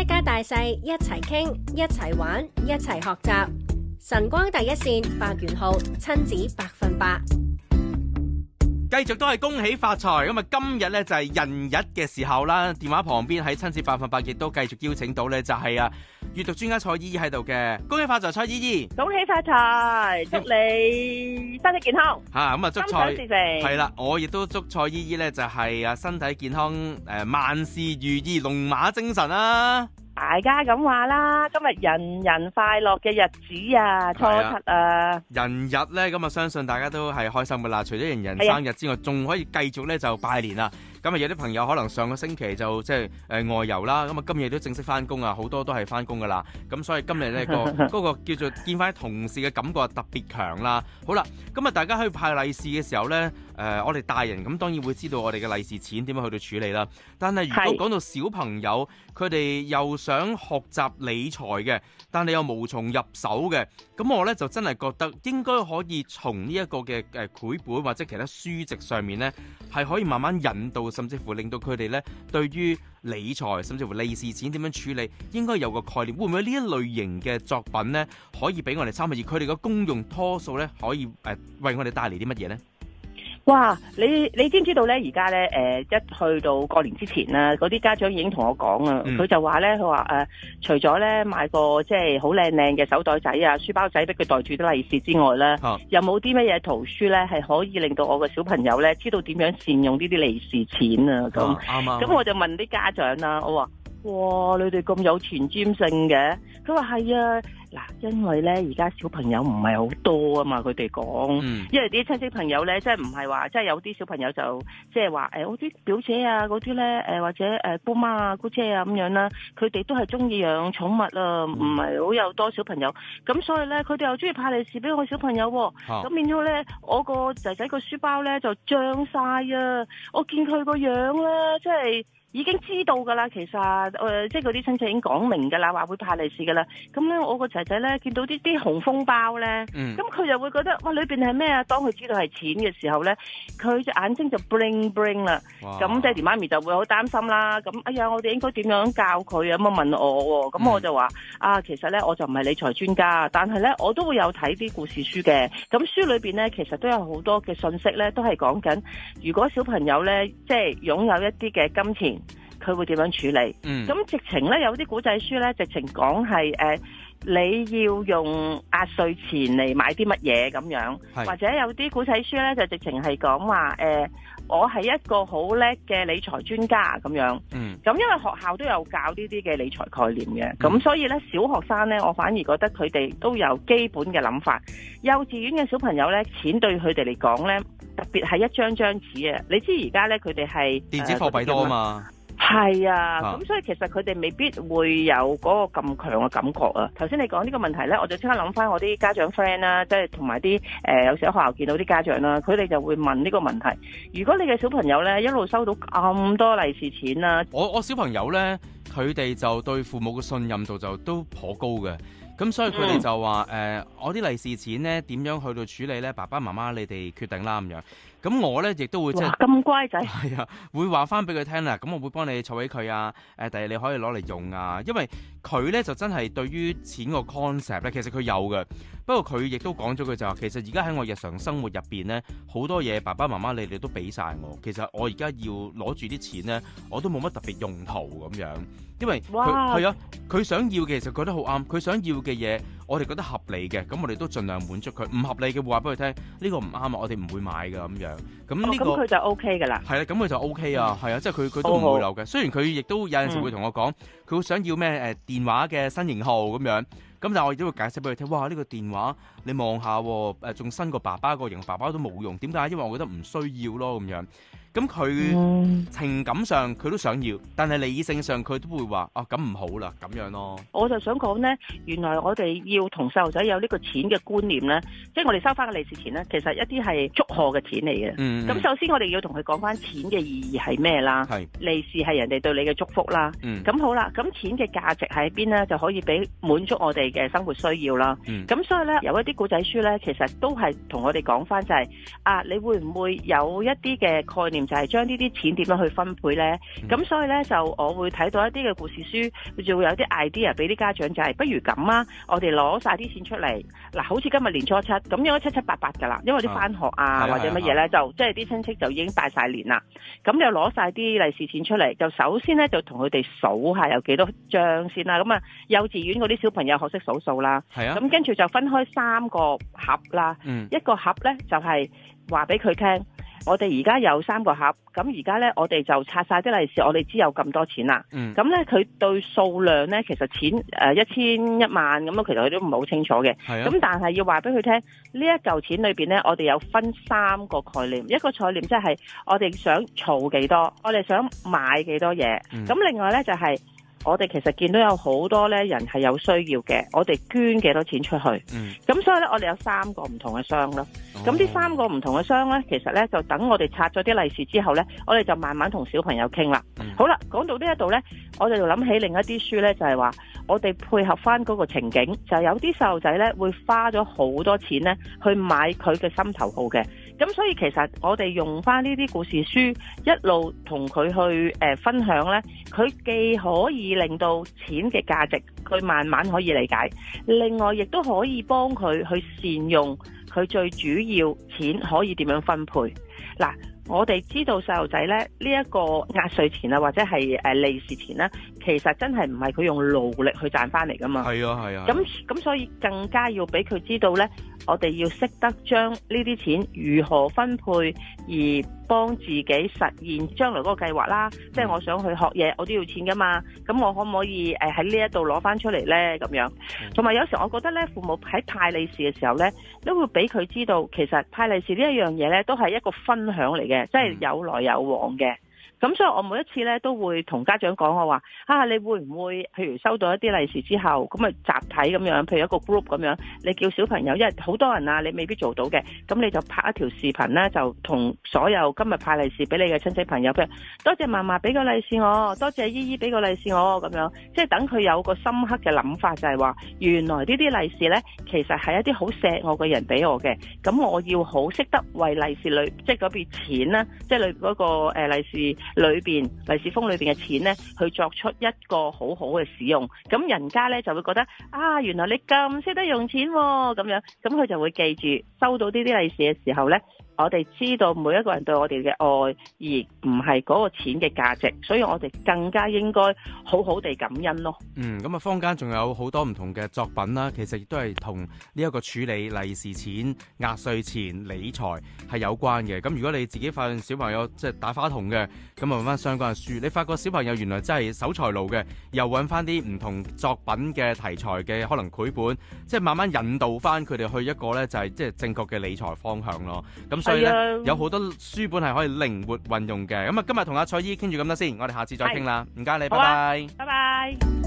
一家大細一齊傾，一齊玩，一齊學習。晨光第一線白元浩親子100%。繼續都係恭喜發財，咁啊今日咧就係人日嘅時候啦。電話旁邊喺親子100%亦都繼續邀請到咧就係閱讀專家蔡依依喺度嘅，恭喜發財蔡依依，恭喜發財，祝你身體健康吓咁啊祝蔡心想事成係啦，我亦都祝蔡依依咧就係身體健康，萬事如意，龍馬精神啊！大家咁話啦，今日人人快樂嘅日子啊，初七啊，人日咧咁啊，相信大家都係開心噶啦。除咗人人生日之外，仲可以繼續咧就拜年啦。咁啊，有啲朋友可能上個星期就即係外遊啦，咁啊今日都正式翻工啊，好多都係翻工噶啦。咁所以今日呢嗰個叫做見翻同事嘅感覺特別強啦。好啦，咁啊大家去派利是嘅時候呢，我哋大人咁當然會知道我哋嘅利是錢點樣去到處理啦。但係如果講到小朋友，佢哋又想學習理財嘅，但係又無從入手嘅，咁我呢就真係覺得應該可以從呢一個嘅繪本或者其他書籍上面呢，係可以慢慢引導，甚至乎令到佢哋呢對於理財甚至乎利是錢點樣處理應該有個概念。會唔會呢一類型嘅作品呢，可以俾我哋參考，而佢哋嘅功用多數呢，可以為我哋帶嚟啲乜嘢呢？哇！你知唔知道咧？而家咧一去到過年之前啦，嗰啲家長已經同我講啊，佢就話咧，佢話除咗咧買個即係好靚靚嘅手袋仔啊、書包仔俾佢袋住啲利是之外咧，有冇啲乜嘢圖書咧係可以令到我個小朋友咧知道點樣善用呢啲利是錢啊？咁啱咁我就問啲家長啦，我話：哇！你哋咁有前瞻性嘅？佢話係啊。嗱，因為咧而家小朋友唔係好多啊嘛，佢哋講，因為啲親戚朋友咧，即係唔係話，即係有啲小朋友就即係話我啲表姐啊嗰啲咧，或者姑媽啊姑姐啊咁樣啦，佢哋都係中意養寵物啊，唔係好有多小朋友，咁所以咧佢哋又中意派利是俾我小朋友喎，咁變咗咧我個仔仔個書包咧就脹晒啊，我見佢個樣咧，即係。已經知道㗎啦，其實即係嗰啲親戚已經講明㗎啦，話會派利是㗎啦。咁咧，我個仔仔咧見到啲紅封包咧，咁佢就會覺得哇，裏邊係咩啊？當佢知道係錢嘅時候咧，佢隻眼睛就 bling 啦。咁爹哋媽咪就會好擔心啦。咁哎呀，我哋應該點樣教佢啊？咁問我喎，咁我就話其實咧我就唔係理財專家，但係咧我都會有睇啲故事書嘅。咁書裏邊咧其實都有好多嘅信息咧，都係講緊如果小朋友咧即係擁有一啲嘅金錢。佢會點樣處理？咁直情咧有啲古仔書咧，直情講係你要用壓歲錢嚟買啲乜嘢咁樣，或者有啲古仔書咧就直情係講話我係一個好叻嘅理財專家咁樣。咁因為學校都有教呢啲嘅理財概念嘅，咁所以咧小學生咧，我反而覺得佢哋都有基本嘅諗法。幼稚園嘅小朋友咧，錢對佢哋嚟講咧，特別係一張張紙啊！你知而家咧佢哋係電子貨幣多啊嘛。係啊，咁所以其實佢哋未必會有嗰個咁強嘅感覺啊。頭先你講呢個問題咧，我就即刻諗翻我啲家長 friend 啦，即係同埋啲有時喺學校見到啲家長啦，佢哋就會問呢個問題：如果你嘅小朋友咧一路收到咁多利是錢啦，我小朋友咧，佢哋就對父母嘅信任度就都頗高嘅。咁所以佢哋就話我啲利是錢咧點樣去到處理咧？爸爸媽媽你哋決定啦咁樣。咁我咧亦都會即係咁乖仔，係啊，會話翻俾佢聽啦。咁我會幫你儲起佢啊。第日你可以攞嚟用啊。因為佢咧就真係對於錢個 concept 咧，其實佢有嘅。不過佢亦都講咗句就話，其實而家喺我日常生活入邊咧，好多嘢爸爸媽媽你哋都俾晒我。其實我而家要攞住啲錢咧，我都冇乜特別用途咁樣。因為佢係啊，佢想要嘅其實覺得好啱，佢想要嘅嘢我哋覺得合理嘅，咁我哋都盡量滿足佢。唔合理嘅會話俾佢聽，呢個唔啱啊，我哋唔會買㗎咁樣。咁呢個佢就 OK 㗎啦。係啦，咁佢就 OK 啊，係啊，即係佢都唔會漏嘅。雖然佢亦都有陣時會同我講，佢好想要咩電話嘅新型號咁樣。咁但係我亦都會解釋俾佢聽，哇！呢個電話你望下喎，仲新過爸爸個型，爸爸都冇用。點解？因為我覺得唔需要咯咁樣。咁佢情感上佢都想要，但係理性上佢都會話咁唔好啦咁樣咯。我就想講呢，原來我哋要同細路仔有呢個錢嘅觀念呢，即係我哋收翻嘅利是錢呢，其實一啲係祝賀嘅錢嚟嘅。咁首先我哋要同佢講翻錢嘅意義係咩啦？利是係人哋對你嘅祝福啦。咁好啦，咁錢嘅價值喺邊呢？就可以俾滿足我哋嘅生活需要啦。咁所以呢，有一啲古仔書呢，其實都係同我哋講翻就係你會唔會有一啲嘅概念？念就係將呢啲錢點樣去分配咧。咁所以咧就我會睇到一啲嘅故事書，佢就會有啲 idea 俾啲家長，就係不如咁啊，我哋攞晒啲錢出嚟，嗱，好似今日年初七咁應該七七八八㗎啦，因為啲翻學啊或者乜嘢咧，就即係啲親戚就已經拜晒年啦，咁就攞晒啲利是錢出嚟，就首先咧就同佢哋數下有幾多張先啦。咁啊幼稚園嗰啲小朋友學識數數啦，咁跟住就分開3個盒啦，一個盒咧就係話俾佢聽，我哋而家有3個盒，咁而家咧我哋就拆晒啲利是，我哋知有咁多錢啦。咁咧佢對數量咧其實錢1000、1萬咁樣，其實佢都唔係好清楚嘅。咁但係要話俾佢聽，呢一嚿錢裏邊咧，我哋有分3個概念，一個概念即係我哋想儲幾多，我哋想買幾多嘢。咁另外咧就係我哋其實見到有好多咧人係有需要嘅，我哋捐幾多錢出去。咁所以咧我哋有3個唔同嘅箱咯。咁呢3個唔同嘅箱咧，其實咧就等我哋拆咗啲利是之後咧，我哋就慢慢同小朋友傾啦。好啦，講到呢一度咧，我哋就諗起另一啲書咧，就係話我哋配合翻嗰個情景，就係有啲細路仔咧會花咗好多錢咧去買佢嘅心頭好嘅。咁所以其實我哋用翻呢啲故事書一路同佢去分享咧，佢既可以令到錢嘅價值佢慢慢可以理解，另外亦都可以幫佢去善用佢最主要錢可以點樣分配。嗱，我哋知道細路仔咧呢一個壓歲錢啊，或者係利是錢咧，其實真係唔係佢用勞力去賺翻嚟噶嘛。係啊。咁所以更加要俾佢知道咧，我哋要識得將呢啲錢如何分配，而幫自己實現將來嗰個計劃啦。即係我想去學嘢，我都要錢噶嘛。咁我可唔可以喺呢一度攞翻出嚟咧？咁樣。同埋有時我覺得咧，父母喺派利是嘅時候咧，都會俾佢知道，其實派利是呢一樣嘢咧，都係一個分享嚟嘅，即係有來有往嘅。咁所以我每一次咧都會同家長講，我話你會唔會譬如收到一啲利是之後，咁集體咁樣，譬如一個 group 咁樣，你叫小朋友，因為好多人啊，你未必做到嘅，咁你就拍一條視頻咧，就同所有今日派利是俾你嘅親戚朋友，譬如多謝嫲嫲俾個利是我，多謝姨姨俾個利是我，咁樣即係等佢有個深刻嘅諗法，就係話原來呢啲利是咧，其實係一啲好錫我嘅人俾我嘅，咁我要好識得為利是裏即係嗰筆錢啦，即係嗰個利是裏邊利是封裏邊嘅錢咧，去作出一個好好嘅使用，咁人家咧就會覺得原來你咁識得用錢喎，咁樣，咁佢就會記住收到呢啲利是嘅時候咧，我哋知道每一個人對我哋嘅愛，而唔係嗰個錢嘅價值，所以我哋更加應該好好地感恩咯。咁啊，坊間仲有好多唔同嘅作品啦，其實亦都係同呢一個處理利是錢、壓歲錢、理財係有關嘅。咁如果你自己發現小朋友即係大花筒嘅，咁啊揾翻相關嘅書，你發覺小朋友原來真係守財奴嘅，又揾翻啲唔同作品嘅題材嘅可能繪本，即係慢慢引導翻佢哋去一個咧就係即係正確嘅理財方向咯。咁所以咧有好多書本係可以靈活運用嘅。咁啊，今日同阿蔡姨傾住咁多先，我哋下次再傾啦。唔該你，拜拜。拜拜。